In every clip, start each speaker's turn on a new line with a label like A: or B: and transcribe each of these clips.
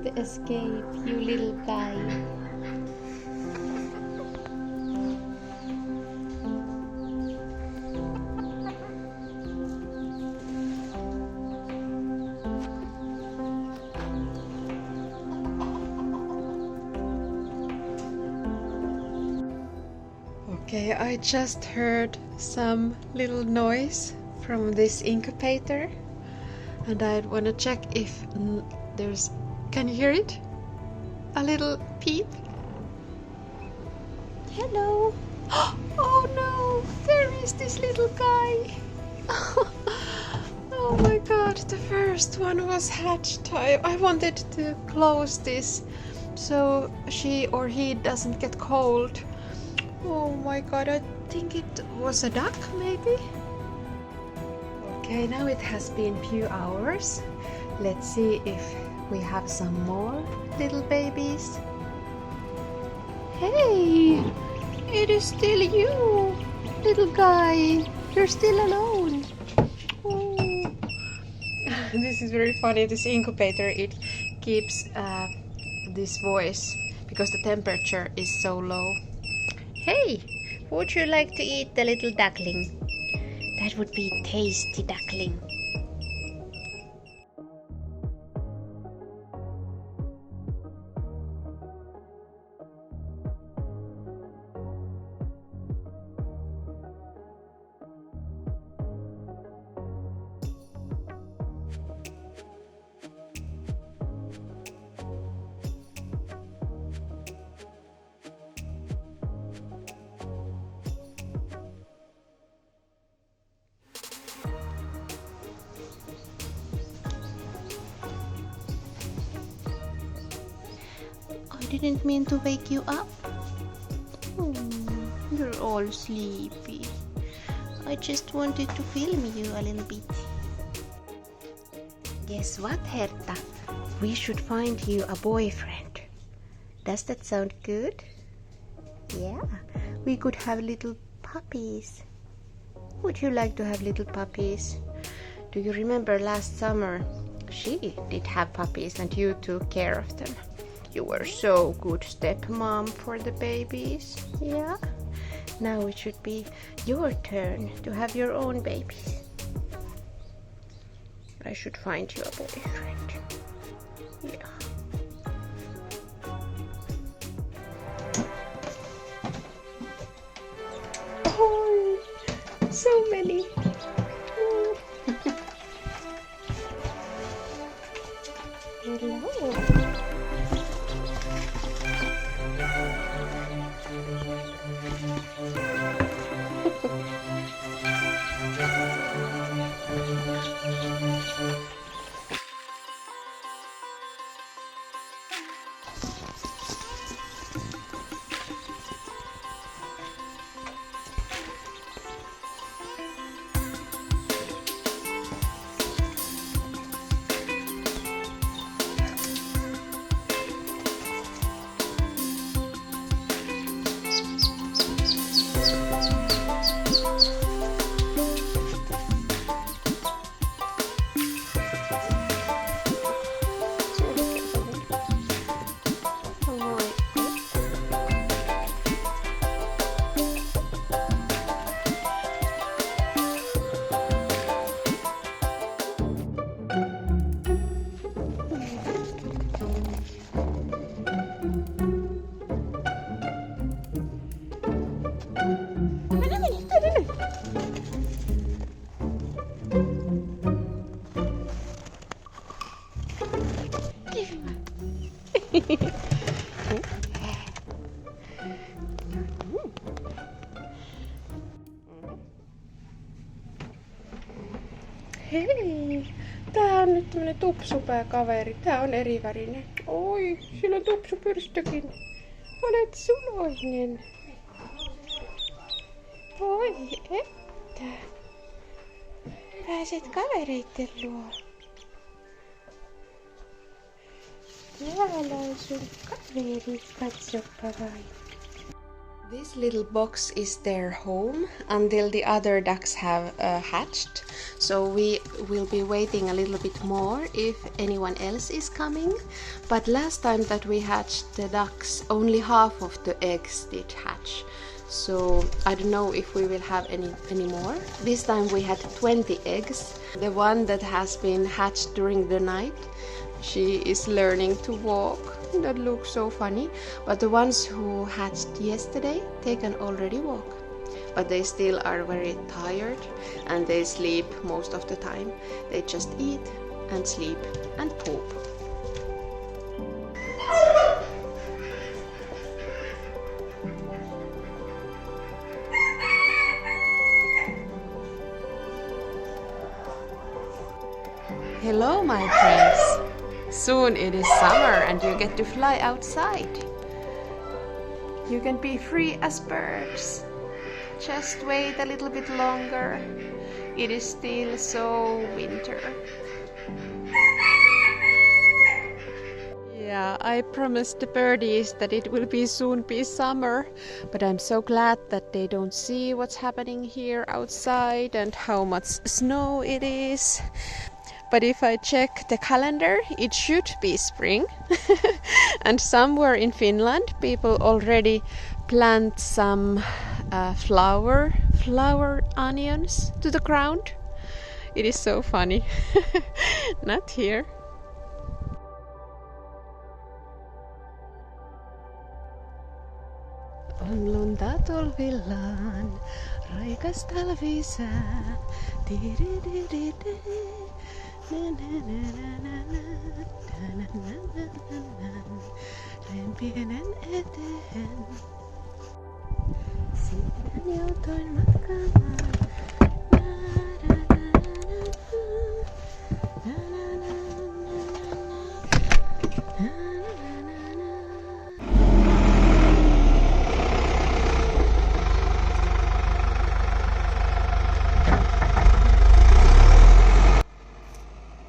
A: Don't escape, you little guy. Okay, I just heard some little noise from this incubator and I want to check if there's... Can you hear it? A little peep? Hello! Oh no! There is this little guy! Oh my god, the first one was hatched. I wanted to close this so she or he doesn't get cold. Oh my god, I think it was a duck maybe? Okay, now it has been few hours. Let's see if we have some more little babies. Hey! It is still you, little guy. You're still alone. Oh. This is very funny, this incubator, it keeps this voice because the temperature is so low. Hey, would you like to eat the little duckling? That would be tasty duckling. I didn't mean to wake you up. Oh, you're all sleepy. I just wanted to film you a little bit. Guess what, Herta? We should find you a boyfriend. Does that sound good? Yeah, we could have little puppies. Would you like to have little puppies? Do you remember last summer? She did have puppies and you took care of them. You were so good stepmom for the babies. Yeah? Now it should be your turn to have your own babies. I should find you a boyfriend. Yeah. Oh, so many. Hello. Hei! Tää on nyt tämmönen tupsupääkaveri. Tää on erivärinen. Oi, sillä on tupsupyrstökin. Olet suloinen. Oi, että. Pääset kavereitten luo. Täällä on sun kaveri. Katsoppa vain. This little box is their home until the other ducks have hatched. So we will be waiting a little bit more if anyone else is coming. But last time that we hatched the ducks, only half of the eggs did hatch. So I don't know if we will have any more. This time we had 20 eggs. The one that has been hatched during the night, she is learning to walk. That looks so funny. But the ones who hatched yesterday, they can already walk. But they still are very tired and they sleep most of the time. They just eat and sleep and poop. Hello, my friends. Soon it is summer and you get to fly outside. You can be free as birds. Just wait a little bit longer. It is still so winter. Yeah, I promised the birdies that it will soon be summer, but I'm so glad that they don't see what's happening here outside and how much snow it is. But if I check the calendar, it should be spring. And somewhere in Finland, people already plant some flower onions to the ground. It is so funny. Not here. On lunta tolvillaan, raikas talvisää. Ren pienen eteen. Sitten joutuin matkaamaan.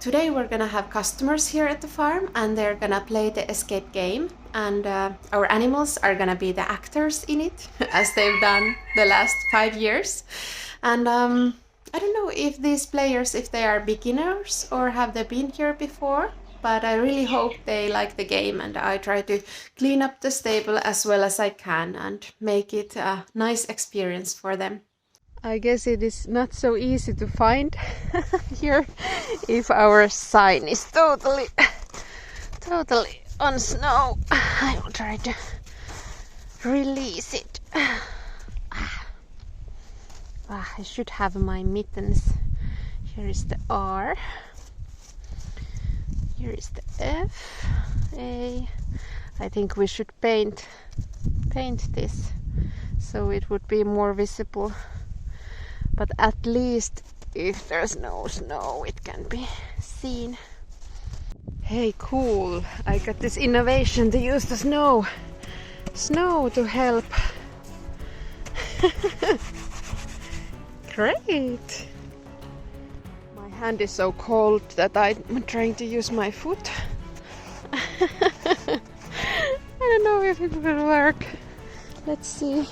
A: Today we're gonna have customers here at the farm and they're gonna play the escape game, and our animals are gonna be the actors in it as they've done the last 5 years. And I don't know if these players, if they are beginners or have they been here before, but I really hope they like the game, and I try to clean up the stable as well as I can and make it a nice experience for them. I guess it is not so easy to find here if our sign is totally on snow. I will try to release it. I should have my mittens. Here is the R. Here is the F, A. I think we should paint this so it would be more visible. But at least if there's no snow, it can be seen. Hey, cool! I got this innovation to use the snow to help. Great! My hand is so cold that I'm trying to use my foot. I don't know if it will work. Let's see.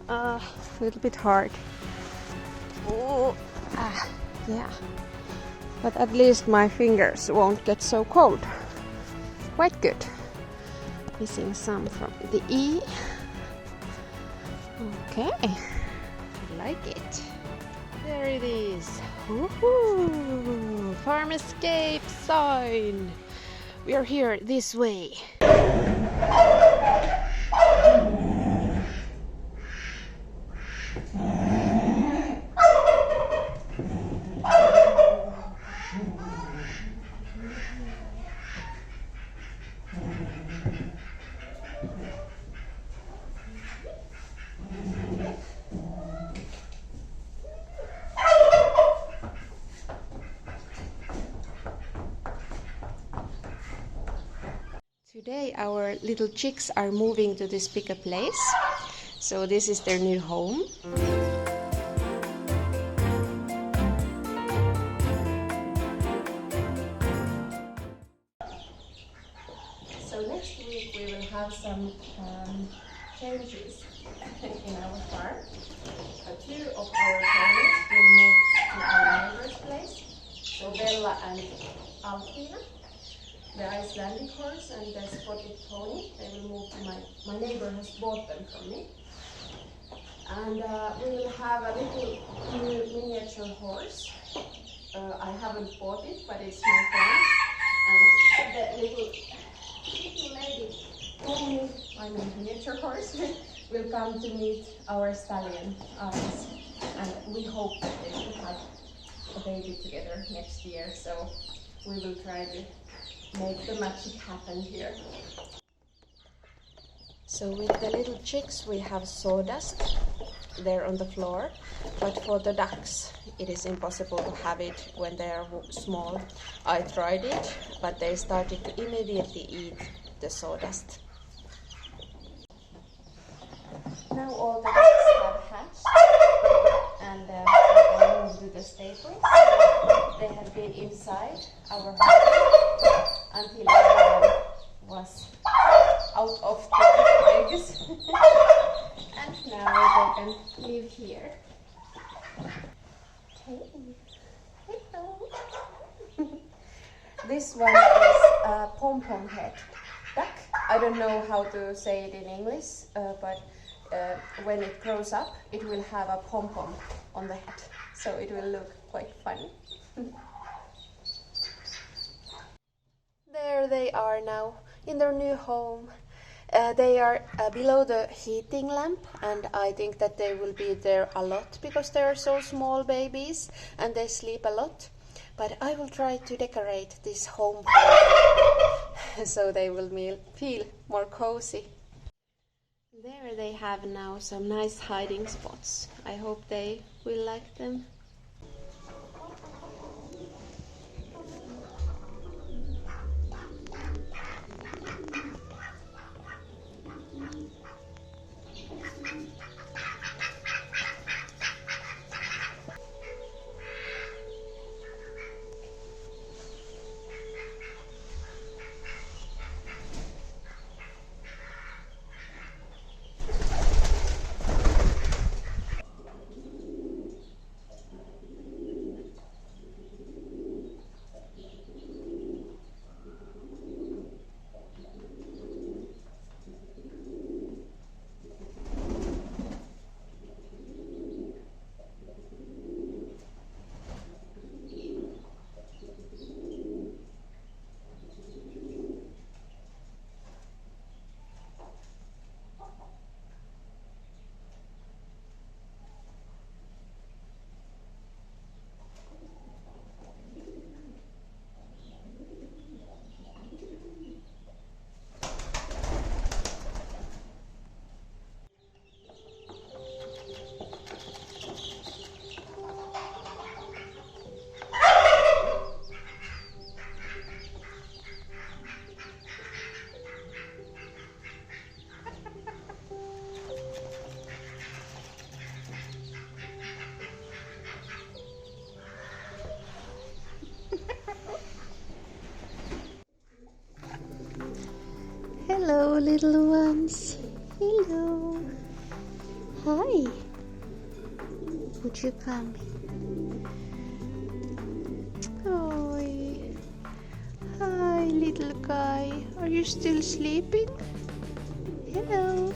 A: A little bit hard. Oh, yeah. But at least my fingers won't get so cold. Quite good. Missing some from the E. Okay. I like it. There it is. Woohoo! Farm escape sign. We are here this way. Today our little chicks are moving to this bigger place. So this is their new home. So next week we will have some
B: changes in our farm. Two of our ponies will move to our neighbor's place. So Bella and Alfina, the Icelandic horse and the spotted pony, they will move to my neighbor has bought them from me. And we will have a little new miniature horse. I haven't bought it, but it's my friend's. And the little lady pony, miniature horse, will come to meet our stallion, Alice. And we hope that they will have a baby together next year. So we will try to make the magic happen here. So with the little chicks we have sawdust there on the floor, but for the ducks it is impossible to have it when they are small. I tried it, but they started to immediately eat the sawdust. Now all the ducks have hatched and they moved to the stable. They have been inside our home until everyone was out of the eggs. And now they can live here. Hey. Hello. This one is a pom-pom head duck. I don't know how to say it in English, but when it grows up, it will have a pom-pom on the head, so it will look quite funny. There they are now in their new home. They are below the heating lamp, and I think that they will be there a lot because they are so small babies and they sleep a lot. But I will try to decorate this home so they will feel more cozy. There they have now some nice hiding spots. I hope they will like them.
A: Hello, little ones. Hello. Hi. Would you come? Oh, hi, little guy. Are you still sleeping? Hello.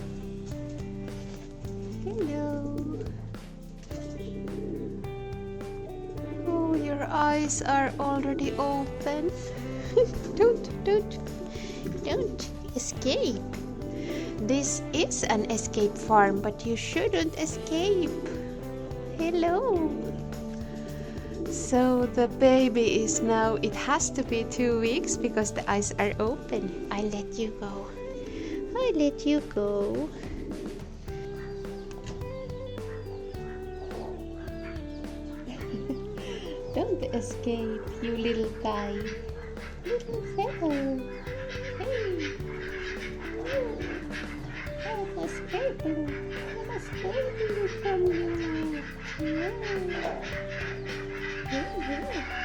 A: Hello. Oh, your eyes are already open. Don't escape. This is an escape farm, but you shouldn't escape. Hello. So the baby is now, it has to be 2 weeks because the eyes are open. I let you go. I let you go. Don't escape, you little guy. Little fellow. Hey. I'm escaping. I'm escaping from you. Yeah. Yeah.